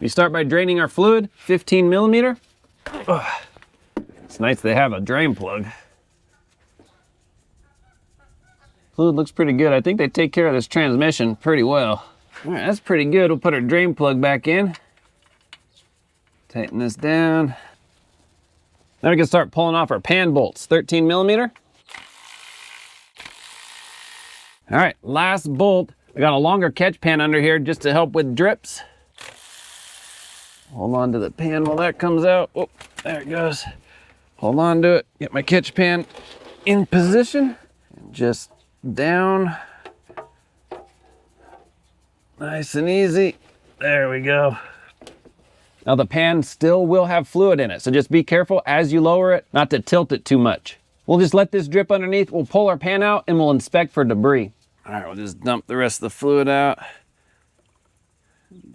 We start by draining our fluid, 15 millimeter. Ugh. It's nice they have a drain plug. Fluid looks pretty good. I think they take care of this transmission pretty well. All right, that's pretty good. We'll put our drain plug back in. Tighten this down. Now we can start pulling off our pan bolts, 13 millimeter. All right, last bolt. I got a longer catch pan under here just to help with drips. Hold on to the pan while that comes out. Oh, there it goes. Hold on to it. Get my catch pan in position. And just down. Nice and easy. There we go. Now the pan still will have fluid in it, so just be careful as you lower it not to tilt it too much. We'll just let this drip underneath. We'll pull our pan out and we'll inspect for debris. All right, we'll just dump the rest of the fluid out.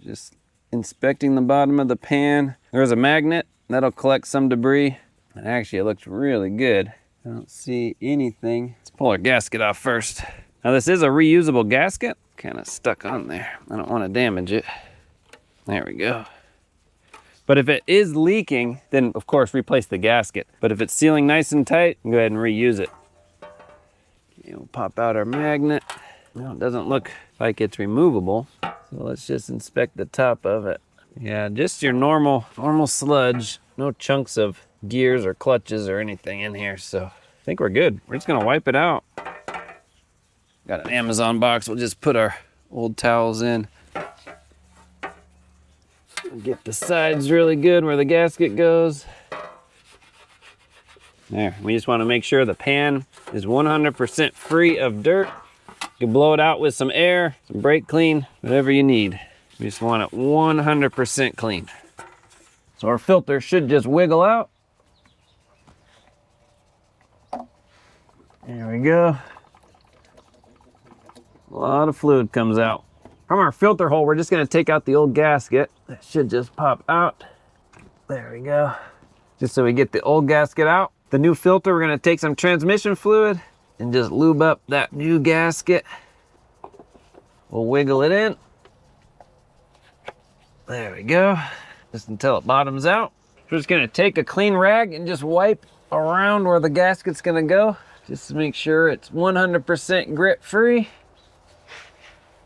Just inspecting the bottom of the pan. There's a magnet that'll collect some debris. And actually it looks really good. I don't see anything. Let's pull our gasket off first. Now this is a reusable gasket. Kind of stuck on there. I don't want to damage it. There we go. But if it is leaking, then of course replace the gasket. But if it's sealing nice and tight, go ahead and reuse it. Okay, we'll pop out our magnet. No, it doesn't look like it's removable. So let's just inspect the top of it. Yeah, just your normal sludge. No chunks of gears or clutches or anything in here. So I think we're good. We're just gonna wipe it out. Got an Amazon box. We'll just put our old towels in. Get the sides really good where the gasket goes. There, we just want to make sure the pan is 100% free of dirt. You can blow it out with some air, some brake clean, whatever you need. We just want it 100% clean. So our filter should just wiggle out. There we go. A lot of fluid comes out. From our filter hole, we're just gonna take out the old gasket. That should just pop out. There we go. Just so we get the old gasket out. The new filter, we're gonna take some transmission fluid and just lube up that new gasket. We'll wiggle it in. There we go. Just until it bottoms out. We're just gonna take a clean rag and just wipe around where the gasket's gonna go, just to make sure it's 100% grit free.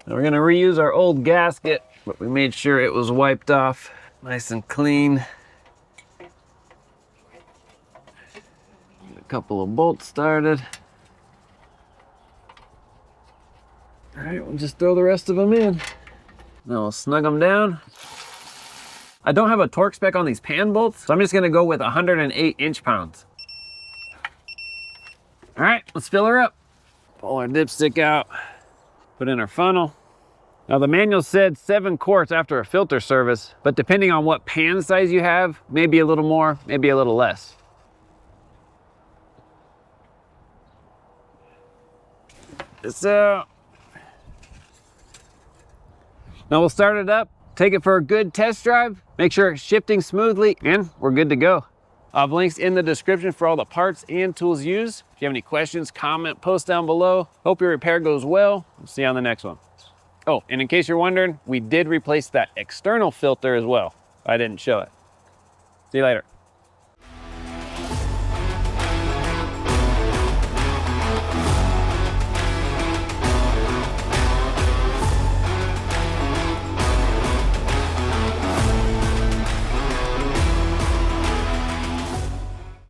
Now we're gonna reuse our old gasket, but we made sure it was wiped off nice and clean. Get a couple of bolts started. All right, we'll just throw the rest of them in. Now we'll snug them down. I don't have a torque spec on these pan bolts, so I'm just gonna go with 108 inch-pounds. All right, let's fill her up. Pull our dipstick out, put in our funnel. Now the manual said 7 quarts after a filter service, but depending on what pan size you have, maybe a little more, maybe a little less. This out. Now we'll start it up, take it for a good test drive, make sure it's shifting smoothly, and we're good to go. I'll have links in the description for all the parts and tools used. If you have any questions, comment, post down below. Hope your repair goes well. We'll see you on the next one. Oh, and in case you're wondering, we did replace that external filter as well. I didn't show it. See you later.